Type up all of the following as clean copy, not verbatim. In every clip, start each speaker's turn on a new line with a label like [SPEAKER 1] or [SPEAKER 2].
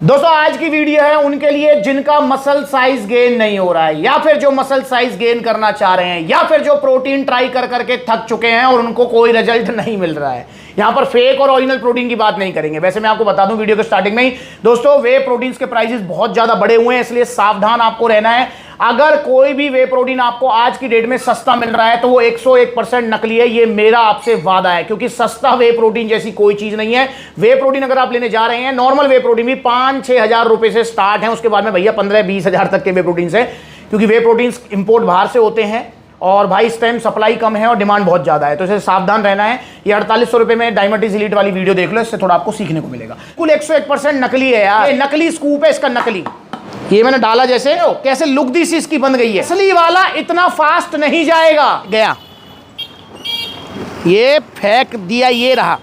[SPEAKER 1] दोस्तों आज की वीडियो है उनके लिए जिनका मसल साइज गेन नहीं हो रहा है, या फिर जो मसल साइज गेन करना चाह रहे हैं, या फिर जो प्रोटीन ट्राई कर करके थक चुके हैं और उनको कोई रिजल्ट नहीं मिल रहा है। यहां पर फेक और ओरिजिनल प्रोटीन की बात नहीं करेंगे। वैसे मैं आपको बता दूं वीडियो के स्टार्टिंग में ही दोस्तों, वे प्रोटीन्स के प्राइसेस बहुत ज्यादा बढ़े हुए हैं, इसलिए सावधान आपको रहना है। अगर कोई भी वे प्रोटीन आपको आज की डेट में सस्ता मिल रहा है तो वो 101% नकली है, ये मेरा आपसे वादा है, क्योंकि सस्ता वे प्रोटीन जैसी कोई चीज नहीं है। वे प्रोटीन अगर आप लेने जा रहे हैं, नॉर्मल वे प्रोटीन भी 5-6 हजार रुपए से स्टार्ट है, उसके बाद में भैया 15-20 हजार तक के वे प्रोटीन है, क्योंकि वे प्रोटीन इंपोर्ट बाहर से होते हैं और भाई इस टाइम सप्लाई कम है और डिमांड बहुत ज्यादा है, तो इसे सावधान रहना है। ये 4800 रुपए में डायमंड इलीट वाली वीडियो देख लो, इससे थोड़ा आपको सीखने को मिलेगा। कुल 101% नकली है यार, ये नकली स्कूप है इसका, नकली। ये मैंने डाला जैसे कैसे लुक दी सी इसकी बन गई है। असली वाला इतना फास्ट नहीं जाएगा, गया ये फेंक दिया, ये रहा।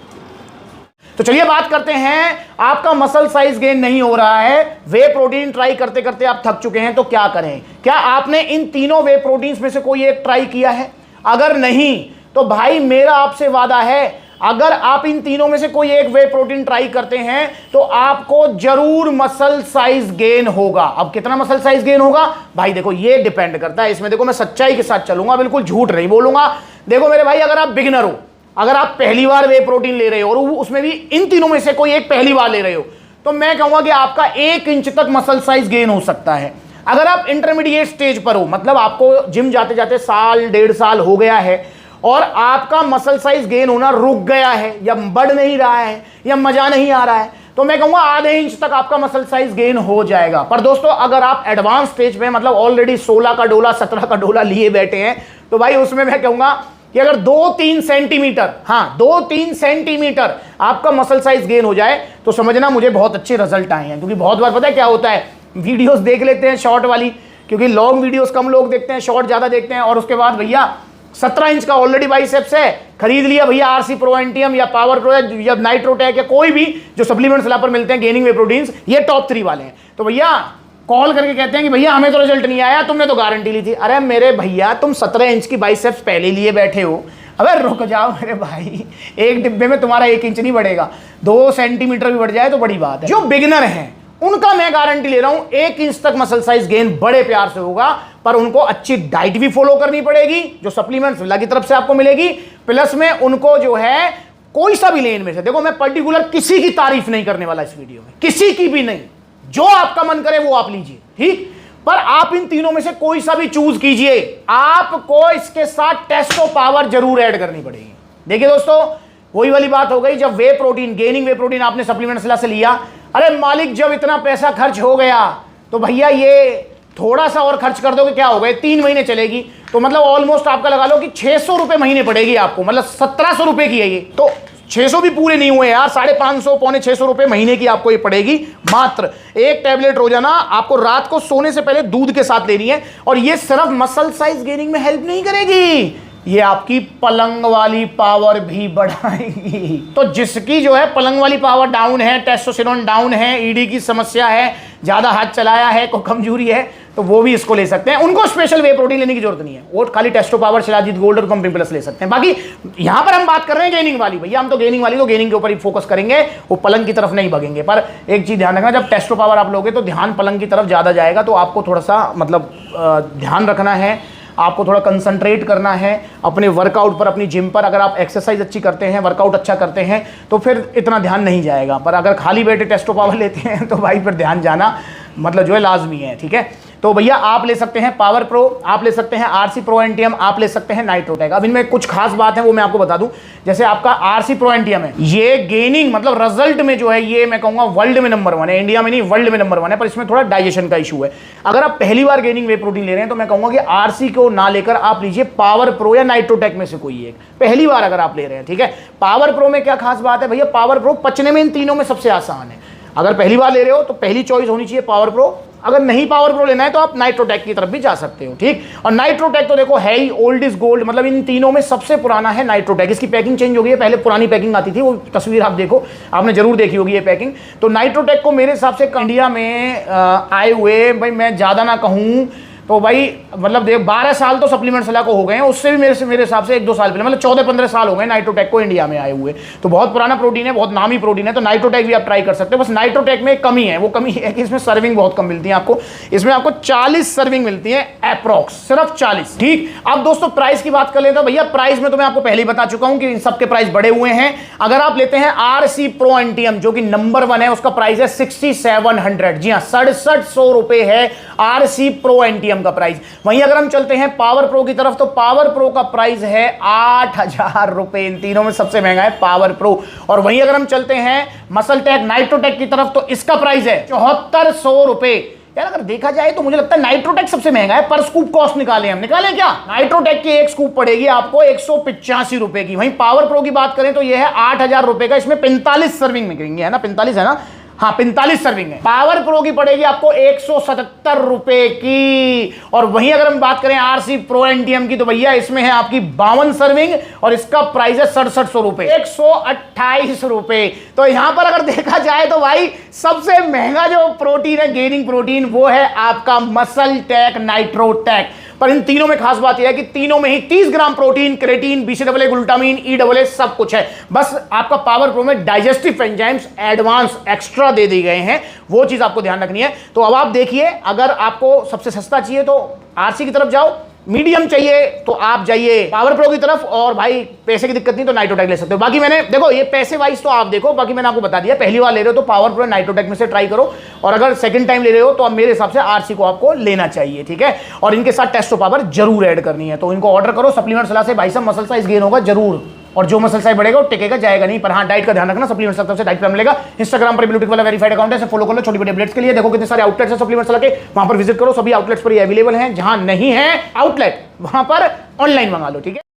[SPEAKER 1] तो चलिए बात करते हैं, आपका मसल साइज गेन नहीं हो रहा है, वे प्रोटीन ट्राई करते करते आप थक चुके हैं, तो क्या करें? क्या आपने इन तीनों वे प्रोटीन्स में से कोई एक ट्राई किया है? अगर नहीं तो भाई मेरा आपसे वादा है, अगर आप इन तीनों में से कोई एक वे प्रोटीन ट्राई करते हैं तो आपको जरूर मसल साइज गेन होगा। अब कितना मसल साइज गेन होगा भाई, देखो ये डिपेंड करता है इसमें। देखो मैं सच्चाई के साथ चलूंगा, बिल्कुल झूठ नहीं बोलूंगा। देखो मेरे भाई, अगर आप बिगिनर हो, अगर आप पहली बार वे प्रोटीन ले रहे हो और उसमें भी इन तीनों में से कोई एक पहली बार ले रहे हो, तो मैं कहूंगा कि आपका 1 इंच तक मसल साइज गेन हो सकता है। अगर आप इंटरमीडिएट स्टेज पर हो, मतलब आपको जिम जाते जाते साल 1.5 साल हो गया है और आपका मसल साइज गेन होना रुक गया है, या बढ़ नहीं रहा है, या मजा नहीं आ रहा है, तो मैं कहूंगा आधे इंच तक आपका मसल साइज गेन हो जाएगा। पर दोस्तों अगर आप एडवांस स्टेज पे, मतलब ऑलरेडी 16 का डोला 17 का डोला लिए बैठे हैं, तो भाई उसमें मैं कहूंगा कि अगर 2-3 सेंटीमीटर, हाँ 2-3 सेंटीमीटर आपका मसल साइज गेन हो जाए तो समझना मुझे बहुत अच्छे रिजल्ट आए हैं। क्योंकि बहुत बार पता है क्या होता है, वीडियोस देख लेते हैं शॉर्ट वाली, क्योंकि लॉन्ग वीडियोस कम लोग देखते हैं, शॉर्ट ज्यादा देखते हैं, और उसके बाद भैया 17 इंच का ऑलरेडी बाइसेप्स है, खरीद लिया भैया आरसी प्रो एंटियम या पावर प्रो या नाइट्रोटेक या कोई भी जो सप्लीमेंट्स ला पर मिलते हैं गेनिंग वे प्रोटीन्स, ये टॉप 3 वाले हैं, तो भैया कॉल करके कहते हैं कि भैया हमें तो रिजल्ट नहीं आया, तुमने तो गारंटी ली थी। अरे मेरे भैया, तुम 17 इंच की बाइसेप्स पहले लिए बैठे हो, अबे रुक जाओ मेरे भाई, एक डिब्बे में तुम्हारा 1 इंच नहीं बढ़ेगा, 2 सेंटीमीटर भी बढ़ जाए तो बड़ी बात है। जो बिगिनर हैं उनका मैं गारंटी ले रहा हूं 1 इंच तक मसल साइज गेन बड़े प्यार से होगा, पर उनको अच्छी डाइट भी फॉलो करनी पड़ेगी, जो सप्लीमेंट्स विला की तरफ से आपको मिलेगी, प्लस में उनको जो है कोई सा भी लेन में से, देखो मैं पर्टिकुलर किसी की तारीफ नहीं करने वाला इस वीडियो में, किसी की भी नहीं, जो आपका मन करे वो आप लीजिए, ठीक, पर आप इन तीनों में से कोई सा भी चूज कीजिए, आपको इसके साथ टेस्टो पावर जरूर ऐड करनी पड़ेगी। देखिए दोस्तों, वही वाली बात हो गई, जब वे प्रोटीन, गेनिंग वे प्रोटीन आपने सप्लीमेंट से लिया, अरे मालिक जब इतना पैसा खर्च हो गया तो भैया ये थोड़ा सा और खर्च कर दोगे, क्या हो गए, 3 महीने चलेगी, तो मतलब ऑलमोस्ट आपका लगा लो कि 600 रुपए महीने पड़ेगी आपको, मतलब 1700 रुपए की है ये, तो 600 भी पूरे नहीं हुए यार, 550 पौने 600 रुपए महीने की आपको ये पड़ेगी मात्र। एक टैबलेट रोजाना आपको रात को सोने से पहले दूध के साथ लेनी है, और ये सिर्फ मसल साइज गेनिंग में हेल्प नहीं करेगी, ये आपकी पलंग वाली पावर भी बढ़ाएगी। तो जिसकी जो है पलंग वाली पावर डाउन है, टेस्टोस्टेरोन डाउन है, ईडी की समस्या है, ज्यादा हाथ चलाया है, को कमजोरी है, तो वो भी इसको ले सकते हैं। उनको स्पेशल वे प्रोटीन लेने की जरूरत नहीं है, वो खाली टेस्टो पावर, शिलाजीत गोल्ड और कंपनी प्लस ले सकते हैं। बाकी यहां पर हम बात कर रहे हैं गेनिंग वाली, भैया हम तो गेनिंग वाली, तो गेनिंग के ऊपर ही फोकस करेंगे, वो पलंग की तरफ नहीं भगेंगे। पर एक चीज ध्यान रखना, जब टेस्टो पावर आप लोगे तो ध्यान पलंग की तरफ ज्यादा जाएगा, तो आपको थोड़ा सा मतलब ध्यान रखना है, आपको थोड़ा कंसंट्रेट करना है अपने वर्कआउट पर, अपनी जिम पर। अगर आप एक्सरसाइज अच्छी करते हैं, वर्कआउट अच्छा करते हैं, तो फिर इतना ध्यान नहीं जाएगा, पर अगर खाली बैठे टेस्टो पावर लेते हैं तो भाई फिर ध्यान जाना मतलब जो है लाजमी है, ठीक है। तो भैया आप ले सकते हैं पावर प्रो, आप ले सकते हैं आरसी प्रो एंटियम, आप ले सकते हैं नाइट्रोटेक। अब इनमें कुछ खास बात है वो मैं आपको बता दूं, जैसे आपका आरसी प्रो एंटियम है, ये गेनिंग मतलब रिजल्ट में जो है ये मैं कहूंगा वर्ल्ड में नंबर 1 है, इंडिया में नहीं वर्ल्ड में नंबर 1 है, पर इसमें थोड़ा डाइजेशन का इशू है। अगर आप पहली बार गेनिंग वे प्रोटीन ले रहे हैं तो मैं कहूंगा कि आरसी को ना लेकर आप लीजिए पावर प्रो या नाइट्रोटेक में से कोई एक, पहली बार अगर आप ले रहे हैं, ठीक है। पावर प्रो में क्या खास बात है भैया, पावर प्रो पचने में इन तीनों में सबसे आसान है। अगर पहली बार ले रहे हो तो पहली चॉइस होनी चाहिए पावर प्रो, अगर नहीं पावर प्रो लेना है तो आप नाइट्रोटेक की तरफ भी जा सकते हो, ठीक। और नाइट्रोटेक तो देखो है ही ओल्ड इज गोल्ड, मतलब इन तीनों में सबसे पुराना है नाइट्रोटेक। इसकी पैकिंग चेंज हो गई है, पहले पुरानी पैकिंग आती थी, वो तस्वीर आप देखो, आपने जरूर देखी होगी ये पैकिंग। तो नाइट्रोटेक को मेरे हिसाब से इंडिया में आए हुए, भाई मैं ज्यादा ना कहूँ तो भाई मतलब देख 12 साल तो सप्लीमेंट सलाह को हो गए हैं, उससे भी मेरे हिसाब से 1-2 साल पहले, मतलब 14-15 साल हो गए नाइट्रोटेक को इंडिया में आए हुए। तो बहुत पुराना प्रोटीन है, बहुत नामी प्रोटीन है, तो नाइट्रोटेक भी आप ट्राई कर सकते हो। बस नाइट्रोटेक में एक कमी है, वो कमी है कि इसमें सर्विंग बहुत कम मिलती है आपको। इसमें आपको 40 सर्विंग मिलती है अप्रॉक्स, सिर्फ 40। ठीक, अब दोस्तों प्राइस की बात कर लेते हैं। भैया प्राइस में तो मैं आपको पहले ही बता चुका हूं कि इन सबके प्राइस बढ़े हुए हैं। अगर आप लेते हैं आरसी प्रो एंटियम जो कि नंबर 1 है, उसका प्राइस है 6700। जी हां, 6700 रुपए है आरसी प्रो एंटियम का प्राइस। वहीं अगर हम चलते हैं पावर प्रो की तरफ, तो पावर प्रो का प्राइस है 8000 रुपए। इन तीनों में सबसे महंगा है पावर प्रो। और वहीं अगर हम चलते हैं मसल टेक नाइट्रोटेक की तरफ, तो इसका प्राइस है 7400 रुपए। यार अगर देखा जाए तो मुझे लगता है नाइट्रोटेक सबसे महंगा है। पर स्कूप कॉस्ट निकालें, हम निकालें क्या? नाइट्रोटेक की एक स्कूप पड़ेगी आपको 185 रुपए की। वहीं पावर प्रो की बात करें तो यह है 8000 रुपए का। इसमें 45 सर्विंग निकलेंगे, है ना? 45 है ना? हाँ, 45 सर्विंग है। पावर प्रो की पड़ेगी आपको 177 रुपए की। और वहीं अगर हम बात करें आरसी प्रो एंटियम की, तो भैया इसमें है आपकी 52 सर्विंग और इसका प्राइस है 6700 रुपए, 128 रुपए। तो यहां पर अगर देखा जाए तो भाई सबसे महंगा जो प्रोटीन है, गेनिंग प्रोटीन, वो है आपका मसल टेक नाइट्रोटेक। पर इन तीनों में खास बात यह है कि तीनों में ही 30 gram protein, creatine, BCAA, glutamine, EAA सब कुछ है। बस आपका पावर प्रो में डाइजेस्टिव एंजाइम्स एडवांस एक्स्ट्रा दे दिए गए हैं, वो चीज आपको ध्यान रखनी है। तो अब आप देखिए, अगर आपको सबसे सस्ता चाहिए तो आरसी की तरफ जाओ, मीडियम चाहिए तो आप जाइए पावर प्रो की तरफ, और भाई पैसे की दिक्कत नहीं तो नाइट्रोटेक ले सकते हो। बाकी मैंने देखो ये पैसे वाइज तो आप देखो, बाकी मैंने आपको बता दिया, पहली बार ले रहे हो तो पावर प्रो नाइट्रोटेक में से ट्राई करो, और अगर सेकंड टाइम ले रहे हो तो अब मेरे हिसाब से आरसी को आपको लेना चाहिए। ठीक है, और इनके साथ टेस्टो पावर जरूर ऐड करनी है, तो इनको ऑर्डर करो। सप्लीमेंट सलाह से भाई साहब मसल साइज गेन होगा जरूर, और जो मसल साइज बढ़ेगा वो टिकेगा, जाएगा नहीं। पर हाँ, डाइट का ध्यान रखना, सप्लीमेंट सलाह से डाइट प्लान मिलेगा। इंस्टाग्राम पर ब्लूटिक वाला वेरीफाइड अकाउंट है, फॉलो कर लो छोटी बड़ी अपडेट्स के लिए। देखो कितने सारे आउटलेट्स हैं सप्लीमेंट सलाह के, वहां पर विजिट करो। सभी आउटलेट्स पर ये अवेलेबल हैं, जहां नहीं है आउटलेट वहां पर ऑनलाइन मंगा लो। ठीक है।